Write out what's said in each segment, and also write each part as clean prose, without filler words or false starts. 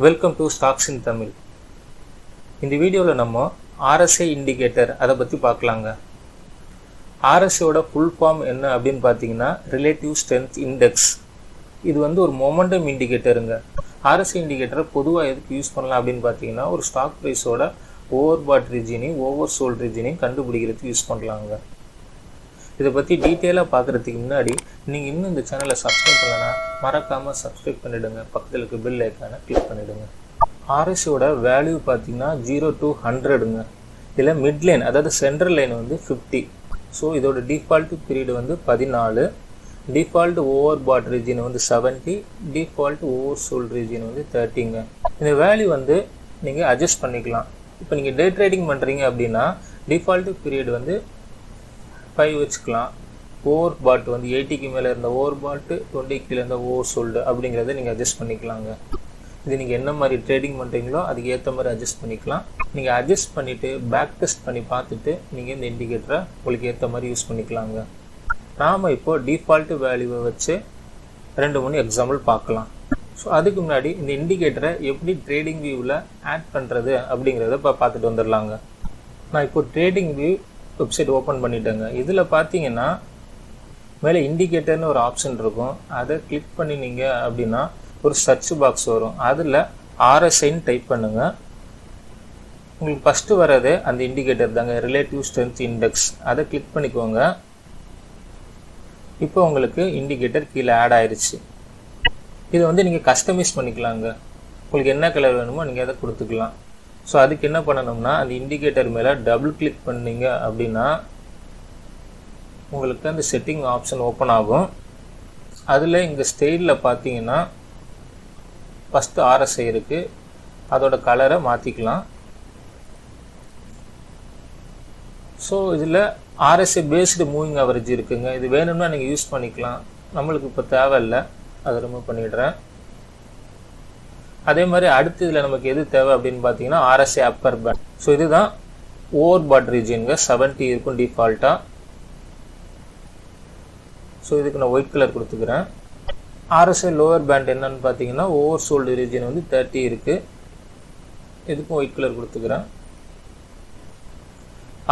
Welcome to stocks இன் தமிழ். இந்த வீடியோவில் நம்ம RSI இண்டிகேட்டர் அதை பற்றி பார்க்கலாங்க. RSIயோட ஃபுல் ஃபார்ம் என்ன அப்படின்னு பார்த்தீங்கன்னா ரிலேட்டிவ் ஸ்ட்ரென்த் இண்டெக்ஸ். இது ஒரு மொமெண்டம் இண்டிகேட்டருங்க. RSI இண்டிகேட்டரை பொதுவாக எதுக்கு யூஸ் பண்ணலாம் அப்படின்னு பார்த்தீங்கன்னா ஒரு ஸ்டாக் ப்ரைஸோட ஓவர்பாட் ரீஜனையும் ஓவர்சோல்ட் ரீஜனையும் கண்டுபிடிக்கிறதுக்கு யூஸ் பண்ணலாங்க. இதை பற்றி டீட்டெயிலாக பார்க்குறதுக்கு முன்னாடி நீங்கள் இன்னும் இந்த சேனலை சப்ஸ்கிரைப் பண்ணலன்னா மறக்காமல் சப்ஸ்கிரைப் பண்ணிவிடுங்க. பக்கத்தில் இருக்க பெல் ஐக்கானை கிளிக் பண்ணிவிடுங்க. RSIயோட வேல்யூ பார்த்தீங்கன்னா 0 to 100ங்க. இதில் மிட் லைன் அதாவது சென்ட்ரல் லைன் 50. ஸோ இதோட default period 14, default overbought region 70, default oversold region 30ங்க. இந்த வேல்யூ நீங்கள் அட்ஜஸ்ட் பண்ணிக்கலாம். இப்போ நீங்கள் டே ட்ரேடிங் பண்ணுறீங்க அப்படின்னா டிஃபால்ட் பீரியட் 5 வச்சுக்கலாம். ஓவர்பாட் 80க்கு மேலே இருந்த ஓவர்பாட்டு, 20 கீழே இருந்த ஓவர்சோல்டு அப்படிங்கிறத நீங்கள் அட்ஜஸ்ட் பண்ணிக்கலாங்க. இது நீங்கள் என்ன மாதிரி ட்ரேடிங் பண்ணுறீங்களோ அதுக்கு ஏற்ற மாதிரி அட்ஜஸ்ட் பண்ணிக்கலாம். நீங்கள் அட்ஜஸ்ட் பண்ணிவிட்டு பேக் டெஸ்ட் பண்ணி பார்த்துட்டு நீங்கள் இந்த இண்டிகேட்டரை உங்களுக்கு ஏற்ற மாதிரி யூஸ் பண்ணிக்கலாங்க. நாம் இப்போது டிஃபால்ட்டு வேல்யூவை வச்சு 2-3 எக்ஸாம்பிள் பார்க்கலாம். ஸோ அதுக்கு முன்னாடி இந்த இண்டிகேட்டரை எப்படி ட்ரேடிங் வியூவில் ஆட் பண்ணுறது அப்படிங்கிறத இப்போ பார்த்துட்டு வந்துடலாங்க. நான் இப்போ ட்ரேடிங் வியூ வெப்சைட் ஓப்பன் பண்ணிட்டேங்க. இதில் பார்த்தீங்கன்னா மேலே இண்டிகேட்டர்னு ஒரு ஆப்ஷன் இருக்கும். அதை கிளிக் பண்ணினீங்க அப்படின்னா ஒரு சர்ச் பாக்ஸ் வரும். அதில் RSIன்னு டைப் பண்ணுங்கள். உங்களுக்கு ஃபஸ்ட்டு வர்றது அந்த இண்டிகேட்டர் தாங்க, ரிலேட்டிவ் ஸ்ட்ரென்த் இண்டெக்ஸ். அதை கிளிக் பண்ணிக்கோங்க. இப்போ உங்களுக்கு இண்டிகேட்டர் கீழே ஆட் ஆயிடுச்சு. இதை நீங்கள் கஸ்டமைஸ் பண்ணிக்கலாங்க. உங்களுக்கு என்ன கலர் வேணுமோ நீங்கள் அதை கொடுத்துக்கலாம். ஸோ அதுக்கு என்ன பண்ணணும்னா அந்த இண்டிகேட்டர் மேலே டபுள் கிளிக் பண்ணிங்க அப்படின்னா உங்களுக்கு அந்த செட்டிங் ஆப்ஷன் ஓப்பன் ஆகும். அதில் இங்கே ஸ்டைலில் பார்த்தீங்கன்னா ஃபஸ்ட்டு RSI இருக்குது, அதோட கலரை மாற்றிக்கலாம். ஸோ இதில் RSI பேஸ்டு மூவிங் அவரேஜ் இருக்குங்க. இது வேணும்னா நீங்கள் யூஸ் பண்ணிக்கலாம். நம்மளுக்கு இப்போ தேவையில்லை, அதை ரிமூவ் பண்ணிடுறேன். அதே மாதிரி அடுத்து இதில் நமக்கு எது தேவை அப்படின்னு பார்த்தீங்கன்னா RSI அப்பர் பேண்ட். ஸோ இதுதான் ஓவர்பாட் ரீஜனுங்க, 70 இருக்கும் டிஃபால்ட்டாக. ஸோ இதுக்கு நான் ஒயிட் கலர் கொடுத்துக்கிறேன். RSI லோவர் பேண்ட் என்னன்னு பார்த்தீங்கன்னா ஓவர்சோல்டு ரீஜன் 30 இருக்குது. இதுக்கும் ஒயிட் கலர் கொடுத்துக்கிறேன்.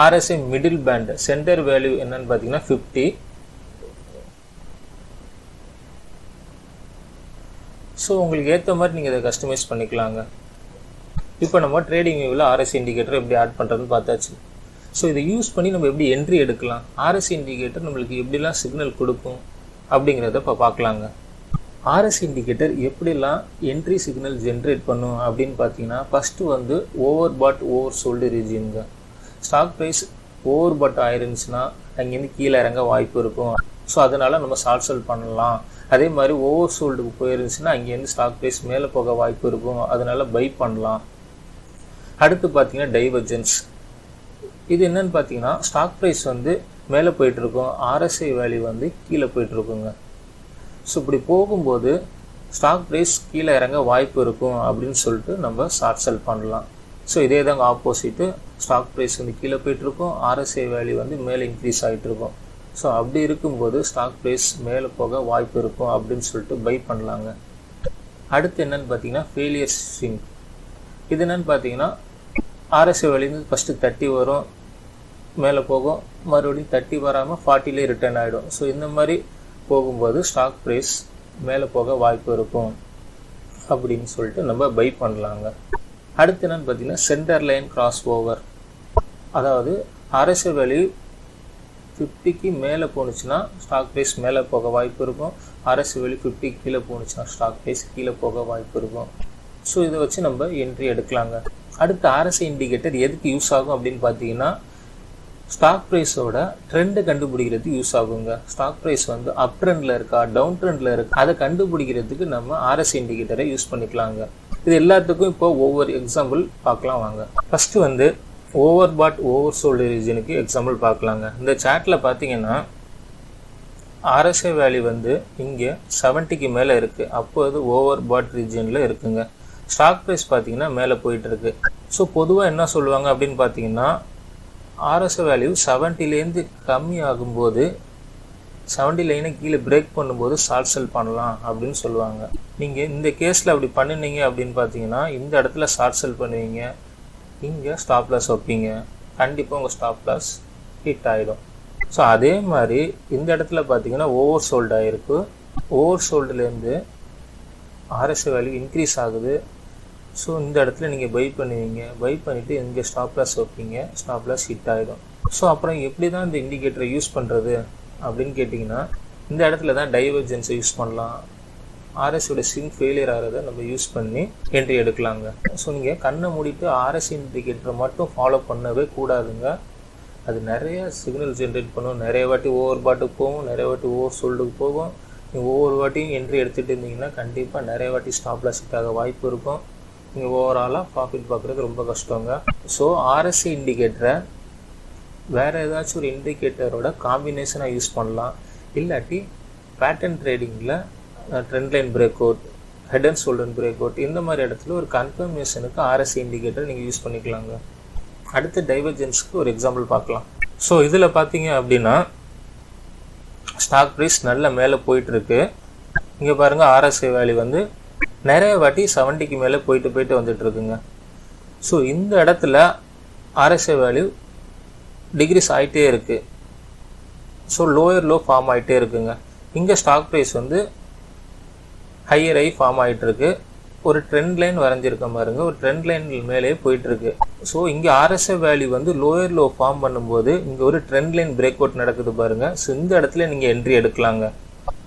RSI middle pant centre value என்னன்னு பார்த்தீங்கன்னா 50. ஸோ உங்களுக்கு ஏற்ற மாதிரி நீங்கள் இதை கஸ்டமைஸ் பண்ணிக்கலாங்க. இப்போ நம்ம ட்ரேடிங் வியூவில் RSI இண்டிகேட்டர் எப்படி ஆட் பண்ணுறதுன்னு பார்த்தாச்சு. ஸோ இதை யூஸ் பண்ணி நம்ம எப்படி என்ட்ரி எடுக்கலாம், RSI இண்டிகேட்டர் நம்மளுக்கு எப்படிலாம் சிக்னல் கொடுக்கும் அப்படிங்கிறத இப்போ பார்க்கலாங்க. RSI இண்டிகேட்டர் எப்படிலாம் என்ட்ரி சிக்னல் ஜென்ரேட் பண்ணும் அப்படின்னு பார்த்தீங்கன்னா ஃபஸ்ட்டு ஓவர்பாட் ஓவர்சோல்டு ரீஜியனுங்க. ஸ்டாக் ப்ரைஸ் ஓவர்பாட் ஆயிருந்துச்சுன்னா அங்கேருந்து கீழே இறங்க வாய்ப்பு இருக்கும். ஸோ அதனால் நம்ம ஷார்ட் செல் பண்ணலாம். அதே மாதிரி ஓவர்சோல்டுக்கு போயிருந்துச்சுன்னா அங்கேருந்து ஸ்டாக் ப்ரைஸ் மேலே போக வாய்ப்பு இருக்கும், அதனால் பை பண்ணலாம். அடுத்து பார்த்தீங்கன்னா டைவர்ஜென்ஸ். இது என்னன்னு பார்த்தீங்கன்னா ஸ்டாக் ப்ரைஸ் மேலே போயிட்டுருக்கும், RSI வேல்யூ கீழே போயிட்டுருக்குங்க. ஸோ இப்படி போகும்போது ஸ்டாக் ப்ரைஸ் கீழே இறங்க வாய்ப்பு இருக்கும் அப்படின்னு சொல்லிட்டு நம்ம ஷார்ட் செல் பண்ணலாம். ஸோ இதே தாங்க ஆப்போசிட்டு, ஸ்டாக் ப்ரைஸ் கீழே போயிட்டுருக்கும், RSI வேல்யூ மேலே இன்க்ரீஸ் ஆகிட்டு இருக்கும். ஸோ அப்படி இருக்கும்போது ஸ்டாக் ப்ரைஸ் மேலே போக வாய்ப்பு இருக்கும் அப்படின்னு சொல்லிட்டு பை பண்ணலாங்க. அடுத்து என்னன்னு பார்த்தீங்கன்னா ஃபெயிலியர் ஸ்விங். இது என்னன்னு பார்த்தீங்கன்னா RSI வேல்யூ ஃபஸ்ட்டு 30 வரும், மேலே போகும், மறுபடியும் 30 வராமல் 40லே ரிட்டர்ன் ஆகிடும். ஸோ இந்த மாதிரி போகும்போது ஸ்டாக் ப்ரைஸ் மேலே போக வாய்ப்பு இருக்கும் அப்படின்னு சொல்லிட்டு நம்ம பை பண்ணலாங்க. அடுத்து என்னன்னு பார்த்தீங்கன்னா சென்டர் லைன் கிராஸ் ஓவர். அதாவது RSI வேல்யூ 50க்கு மேலே போணுச்சுன்னா ஸ்டாக் ப்ரைஸ் மேலே போக வாய்ப்பு இருக்கும், RSI வேல்யூ 50 கீழே போணுச்சுன்னா ஸ்டாக் ப்ரைஸ் கீழே போக வாய்ப்பு இருக்கும். ஸோ இதை வச்சு நம்ம என்ட்ரி எடுக்கலாங்க. அடுத்து RSI இண்டிகேட்டர் எதுக்கு யூஸ் ஆகும் அப்படின்னு பார்த்தீங்கன்னா ஸ்டாக் ப்ரைஸோட ட்ரெண்டை கண்டுபிடிக்கிறதுக்கு யூஸ் ஆகுங்க. ஸ்டாக் ப்ரைஸ் அப் ட்ரெண்டில் இருக்கா டவுன் ட்ரெண்டில் இருக்கா அதை கண்டுபிடிக்கிறதுக்கு நம்ம RSI இண்டிகேட்டரை யூஸ் பண்ணிக்கலாங்க. இது எல்லாத்துக்கும் இப்போ ஒவ்வொரு எக்ஸாம்பிள் பார்க்கலாம் வாங்க. ஃபஸ்ட்டு ஓவர்பாட் ஓவர்சோல்டு ரீஜனுக்கு எக்ஸாம்பிள் பார்க்கலாங்க. இந்த சார்ட்டில் பார்த்தீங்கன்னா RSI வேல்யூ இங்கே 70க்கு மேலே இருக்குது, அப்போது ஓவர்பாட் ரீஜனில் இருக்குங்க. ஸ்டாக் ப்ரைஸ் பார்த்தீங்கன்னா மேலே போயிட்டுருக்கு. ஸோ பொதுவாக என்ன சொல்லுவாங்க அப்படின்னு பார்த்தீங்கன்னா RSI வேல்யூ 70லேருந்து கம்மி ஆகும்போது 70 லைனை கீழே பிரேக் பண்ணும்போது ஷார்ட் செல் பண்ணலாம் அப்படின்னு சொல்லுவாங்க. நீங்கள் இந்த கேஸில் அப்படி பண்ணினீங்க அப்படின்னு பார்த்தீங்கன்னா இந்த இடத்துல ஷார்ட் செல் பண்ணுவீங்க, இங்கே ஸ்டாப் லாஸ் வைப்பீங்க, கண்டிப்பாக உங்கள் ஸ்டாப் லாஸ் ஹிட் ஆகிடும். ஸோ அதே மாதிரி இந்த இடத்துல பார்த்தீங்கன்னா ஓவர் சோல்ட் ஆகிருக்கு. ஓவர் சோல்டுலேருந்து RSI வேல்யூ இன்க்ரீஸ் ஆகுது. ஸோ இந்த இடத்துல நீங்கள் பை பண்ணுவீங்க, பை பண்ணிவிட்டு இங்கே ஸ்டாப் லாஸ் வைப்பீங்க, ஸ்டாப் லாஸ் ஹிட் ஆகிடும். ஸோ அப்புறம் எப்படி தான் இந்த இண்டிகேட்டரை யூஸ் பண்ணுறது அப்படின்னு கேட்டிங்கன்னா இந்த இடத்துல தான் டைவர்ஜென்ஸை யூஸ் பண்ணலாம். RSIயோட ஸ்விங் ஃபெயிலியர் ஆகிறத நம்ம யூஸ் பண்ணி என்ட்ரி எடுக்கலாங்க. ஸோ நீங்கள் கண்ணை மூடிட்டு RSI இண்டிகேட்டரை மட்டும் ஃபாலோ பண்ணவே கூடாதுங்க. அது நிறைய சிக்னல் ஜென்ரேட் பண்ணும், நிறைய வாட்டி ஓவர் பாட்டுக்கு போகும், நிறைய வாட்டி ஓவர் சோல்டுக்கு போகும். நீங்கள் ஒவ்வொரு வாட்டியும் என்ட்ரி எடுத்துகிட்டு இருந்தீங்கன்னா கண்டிப்பாக நிறைய வாட்டி ஸ்டாப் லாஸ் ஹிட் ஆக வாய்ப்பு இருக்கும். நீங்கள் ஓவராலாக ப்ராஃபிட் பார்க்குறது ரொம்ப கஷ்டங்க. ஸோ RSI இண்டிகேட்டரை வேறு ஏதாச்சும் ஒரு இண்டிகேட்டரோட காம்பினேஷனாக யூஸ் பண்ணலாம். இல்லாட்டி பேட்டர்ன் ட்ரேடிங்கில் trend line break out, head and shoulder break out இந்த மாதிரி இடத்துல ஒரு கன்ஃபர்மேஷனுக்கு RSI இண்டிகேட்டர் நீங்கள் யூஸ் பண்ணிக்கலாங்க. அடுத்து டைவர்ஜென்ஸ்க்கு ஒரு எக்ஸாம்பிள் பார்க்கலாம். ஸோ இதில் பார்த்தீங்க அப்படின்னா ஸ்டாக் ப்ரைஸ் நல்ல மேலே போயிட்டுருக்கு. இங்கே பாருங்கள் RSI வேல்யூ வந்து நிறைய வாட்டி 70க்கு மேலே போயிட்டு வந்துட்டுருக்குங்க. ஸோ இந்த இடத்துல RSI வேல்யூ டிக்ரீஸ் ஆகிட்டே இருக்குது. ஸோ லோயர் லோ ஃபார்ம் ஆகிட்டே இருக்குங்க. இங்கே ஸ்டாக் ப்ரைஸ் வந்து ஹையர் ஹை ஃபார்ம் ஆகிட்டுருக்கு. ஒரு ட்ரெண்ட் லைன் வரைஞ்சிருக்க பாருங்க, ஒரு ட்ரெண்ட் லைன் மேலே போயிட்டுருக்கு. ஸோ இங்கே RSI வேல்யூ வந்து லோயர் லோ ஃபார்ம் பண்ணும்போது இங்கே ஒரு ட்ரெண்ட் லைன் பிரேக் அவுட் நடக்குது பாருங்கள். ஸோ இந்த இடத்துல நீங்கள் என்ட்ரி எடுக்கலாங்க.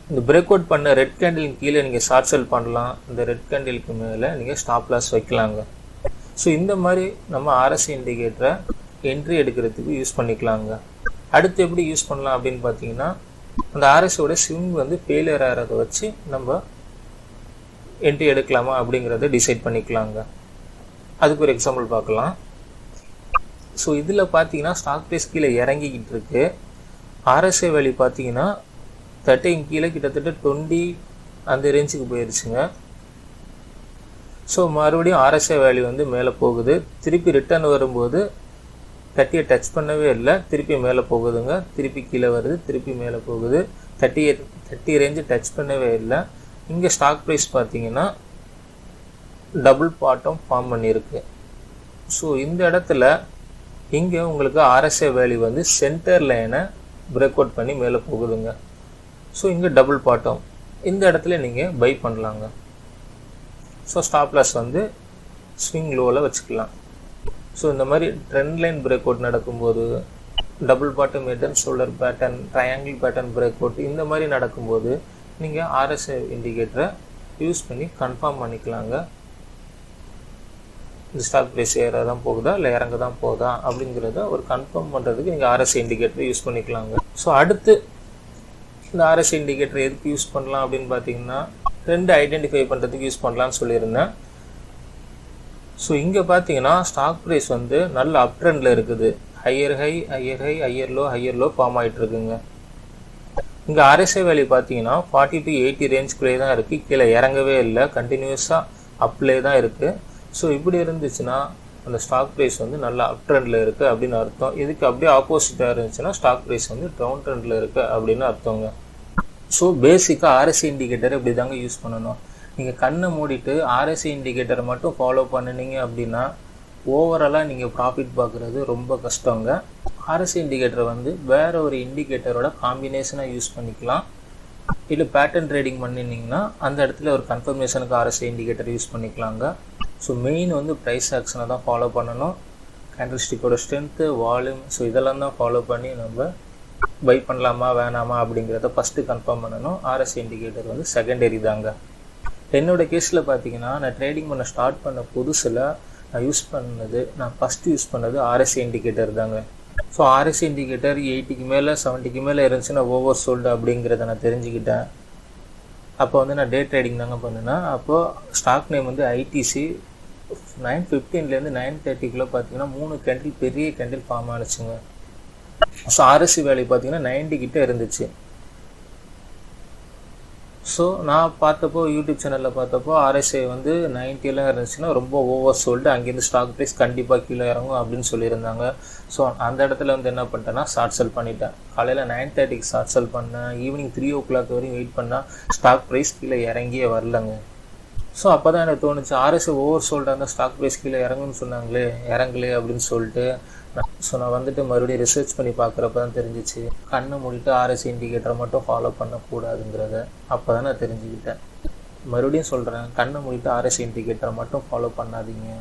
இந்த பிரேக் அவுட் பண்ண ரெட் கேண்டில் கீழே நீங்கள் ஷார்ட் செல் பண்ணலாம், இந்த ரெட் கேண்டிலுக்கு மேலே நீங்கள் ஸ்டாப் லாஸ் வைக்கலாங்க. ஸோ இந்த மாதிரி நம்ம RSI இண்டிகேட்டரை என்ட்ரி எடுக்கிறதுக்கு யூஸ் பண்ணிக்கலாங்க. அடுத்து எப்படி யூஸ் பண்ணலாம் அப்படின்னு பார்த்தீங்கன்னா அந்த RSIயோட ஸ்விங் வந்து ஃபெயிலியர் ஆகிறத வச்சு நம்ம என்ட்ரி எடுக்கலாமா அப்படிங்கிறத டிசைட் பண்ணிக்கலாங்க. அதுக்கு ஒரு எக்ஸாம்பிள் பார்க்கலாம். ஸோ இதில் பார்த்தீங்கன்னா ஸ்டாக் ப்ரைஸ் கீழே இறங்கிக்கிட்டு இருக்கு. RSI வேல்யூ பார்த்தீங்கன்னா 30 கீழே கிட்டத்தட்ட 20 அந்த ரேஞ்சுக்கு போயிடுச்சுங்க. ஸோ மறுபடியும் RSI வேல்யூ வந்து மேலே போகுது. திருப்பி ரிட்டர்ன் வரும்போது 30 டச் பண்ணவே இல்லை, திருப்பி மேலே போகுதுங்க, திருப்பி கீழே வருது, திருப்பி மேலே போகுது. 30 ரேஞ்சு டச் பண்ணவே இல்லை. இங்கே ஸ்டாக் ப்ரைஸ் பார்த்தீங்கன்னா டபுள் பாட்டம் ஃபார்ம் பண்ணியிருக்கு. ஸோ இந்த இடத்துல இங்கே உங்களுக்கு RSI வேல்யூ வந்து சென்டர் லைனை பிரேக் அவுட் பண்ணி மேலே போகுதுங்க. ஸோ இங்கே டபுள் பாட்டம், இந்த இடத்துல நீங்கள் பை பண்ணலாங்க. ஸோ ஸ்டாப் லாஸ் வந்து ஸ்விங் லோவில் வச்சுக்கலாம். ஸோ இந்த மாதிரி ட்ரெண்ட் லைன் பிரேக் அவுட் நடக்கும்போது, double bottom, head and shoulder pattern, triangle pattern break out இந்த மாதிரி நடக்கும்போது நீங்கள் RSI இண்டிகேட்டரை யூஸ் பண்ணி கன்ஃபார்ம் பண்ணிக்கலாங்க. இந்த ஸ்டாக் ப்ரைஸ் ஏற தான் போகுதா இல்லை இறங்க தான் போகுதா அப்படிங்கிறத ஒரு கன்ஃபார்ம் பண்ணுறதுக்கு நீங்கள் RSI இண்டிகேட்டரை யூஸ் பண்ணிக்கலாங்க. ஸோ அடுத்து இந்த RSI இண்டிகேட்டர் எதுக்கு யூஸ் பண்ணலாம் அப்படின்னு பார்த்தீங்கன்னா ட்ரெண்ட் ஐடென்டிஃபை பண்ணுறதுக்கு யூஸ் பண்ணலான்னு சொல்லியிருந்தேன். ஸோ இங்கே பார்த்தீங்கன்னா ஸ்டாக் ப்ரைஸ் வந்து நல்ல அப் ட்ரெண்டில் இருக்குது. Higher high, higher high, higher low form ஆகிட்டு இருக்குங்க. இங்கே RSI வேல்யூ பார்த்தீங்கன்னா 40 to 80 ரேஞ்சுக்குள்ளே தான் இருக்குது, கீழே இறங்கவே இல்லை, கண்டினியூஸாக அப்லே தான் இருக்குது. ஸோ இப்படி இருந்துச்சுன்னா அந்த ஸ்டாக் ப்ரைஸ் வந்து நல்லா அப் ட்ரெண்டில் இருக்குது அப்படின்னு அர்த்தம். இதுக்கு அப்படியே ஆப்போசிட்டாக இருந்துச்சுன்னா ஸ்டாக் ப்ரைஸ் வந்து டவுன் ட்ரெண்டில் இருக்குது அப்படின்னு அர்த்தங்க. ஸோ பேசிக்காக RSI இண்டிகேட்டர் இப்படி தாங்க யூஸ் பண்ணணும். நீங்கள் கண்ணை மூடிட்டு RSI இண்டிகேட்டரை மட்டும் ஃபாலோ பண்ணினீங்க அப்படின்னா ஓவராலாக நீங்கள் ப்ராஃபிட் பார்க்குறது ரொம்ப கஷ்டங்க. RSI இண்டிகேட்டரை வந்து வேறு ஒரு இண்டிகேட்டரோட காம்பினேஷனாக யூஸ் பண்ணிக்கலாம். இல்லை பேட்டர்ன் ட்ரேடிங் பண்ணினீங்கன்னா அந்த இடத்துல ஒரு கன்ஃபர்மேஷனுக்கு RSI இண்டிகேட்டர் யூஸ் பண்ணிக்கலாங்க. ஸோ மெயின் வந்து ப்ரைஸ் ஆக்ஷனை தான் ஃபாலோ பண்ணணும். கேண்டில் ஸ்டிக்கோட ஸ்ட்ரென்த்து, வால்யூம், ஸோ இதெல்லாம் தான் ஃபாலோ பண்ணி நம்ம பை பண்ணலாமா வேணாமா அப்படிங்கிறத ஃபஸ்ட்டு கன்ஃபார்ம் பண்ணணும். RSI இண்டிகேட்டர் வந்து செகண்டரி தாங்க. என்னோடய கேஸில் பார்த்தீங்கன்னா நான் ட்ரேடிங் பண்ண ஸ்டார்ட் பண்ண புதுசில் நான் ஃபஸ்ட்டு யூஸ் பண்ணது RSI இண்டிகேட்டர் தாங்க. ஸோ RSI இண்டிகேட்டர் 80க்கு மேலே 70க்கு மேலே இருந்துச்சுன்னா ஓவர் சோல்டு அப்படிங்கிறத நான் தெரிஞ்சுக்கிட்டேன். அப்போ வந்து நான் டே ட்ரேடிங் தாங்க பண்ணினேன். அப்போது ஸ்டாக் நேம் வந்து ITC 9:15 9:30 பார்த்தீங்கன்னா 3 கேண்டில் பெரிய கேண்டில் ஃபார்ம் ஆனிச்சுங்க. ஸோ RSI வேல்யூ பார்த்தீங்கன்னா 90 கிட்ட இருந்துச்சு. ஸோ நான் பார்த்தப்போ யூடியூப் சேனலில் பார்த்தப்போ RSI வந்து 90 இருந்துச்சுன்னா ரொம்ப ஓவர் சோல்டு, அங்கேருந்து ஸ்டாக் ப்ரைஸ் கண்டிப்பாக கீழே இறங்கும் அப்படின்னு சொல்லியிருந்தாங்க. ஸோ அந்த இடத்துல வந்து என்ன பண்ணிட்டேன்னா ஷார்ட் செல் பண்ணிட்டேன். காலையில் 9:30க்கு ஷார்ட் செல் பண்ணேன், ஈவினிங் 3 o'clock வரையும் வெயிட் பண்ணால் ஸ்டாக் ப்ரைஸ் கீழே இறங்கியே வரலங்க. ஸோ அப்போ தான் எனக்கு தோணுச்சு, RSI ஓவர் சோல்டாக இருந்தால் ஸ்டாக் ப்ரைஸ் கீழே இறங்குன்னு சொன்னாங்களே, இறங்கலே அப்படின்னு சொல்லிட்டு. ஸோ நான் வந்துட்டு மறுபடியும் ரிசர்ச் பண்ணி பார்க்குறப்ப தான் தெரிஞ்சிச்சு, கண்ணை மூடிட்டு RSI இண்டிகேட்டரை மட்டும் ஃபாலோ பண்ணக்கூடாதுங்கிறத அப்போ தான் நான் தெரிஞ்சுக்கிட்டேன். மறுபடியும் சொல்கிறேன், கண்ணை மூடிட்டு RSI இண்டிகேட்டரை மட்டும் ஃபாலோ பண்ணாதீங்க,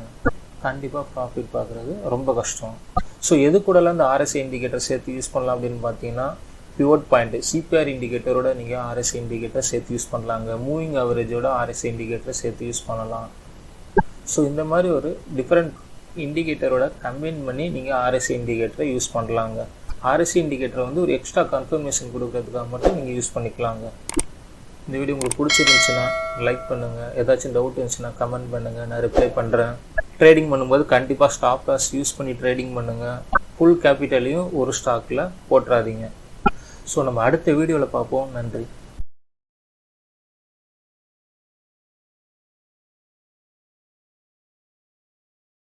கண்டிப்பாக ப்ராஃபிட் பார்க்குறது ரொம்ப கஷ்டம். ஸோ எது கூடலாம் இந்த RSI இண்டிகேட்டர் சேர்த்து யூஸ் பண்ணலாம் அப்படின்னு பார்த்தீங்கன்னா, பிவோட் பாயிண்ட் CPR இண்டிகேட்டரோட நீங்கள் RSI இண்டிகேட்டர் சேர்த்து யூஸ் பண்ணலாங்க. மூவிங் அவரேஜோட RSI இண்டிகேட்டர் சேர்த்து யூஸ் பண்ணலாம். ஸோ இந்த மாதிரி ஒரு டிஃப்ரெண்ட் இண்டிகேட்டரோட கம்பைன் பண்ணி நீங்கள் RSI இண்டிகேட்டரை யூஸ் பண்ணலாங்க. RSI இண்டிகேட்டரை வந்து ஒரு எக்ஸ்ட்ரா கன்ஃபர்மேஷன் கொடுக்கறதுக்காக மட்டும் நீங்கள் யூஸ் பண்ணிக்கலாங்க. இந்த வீடியோ உங்களுக்கு பிடிச்சிருந்துச்சுன்னா லைக் பண்ணுங்கள், ஏதாச்சும் டவுட் இருந்துச்சுன்னா கமெண்ட் பண்ணுங்கள், நான் ரிப்ளை பண்ணுறேன். ட்ரேடிங் பண்ணும்போது கண்டிப்பாக ஸ்டாப் லாஸ் யூஸ் பண்ணி ட்ரேடிங் பண்ணுங்கள். ஃபுல் கேபிட்டலையும் ஒரு ஸ்டாக்கில் போட்டுறாதீங்க. ஸோ நம்ம அடுத்த வீடியோவில் பார்ப்போம். நன்றி.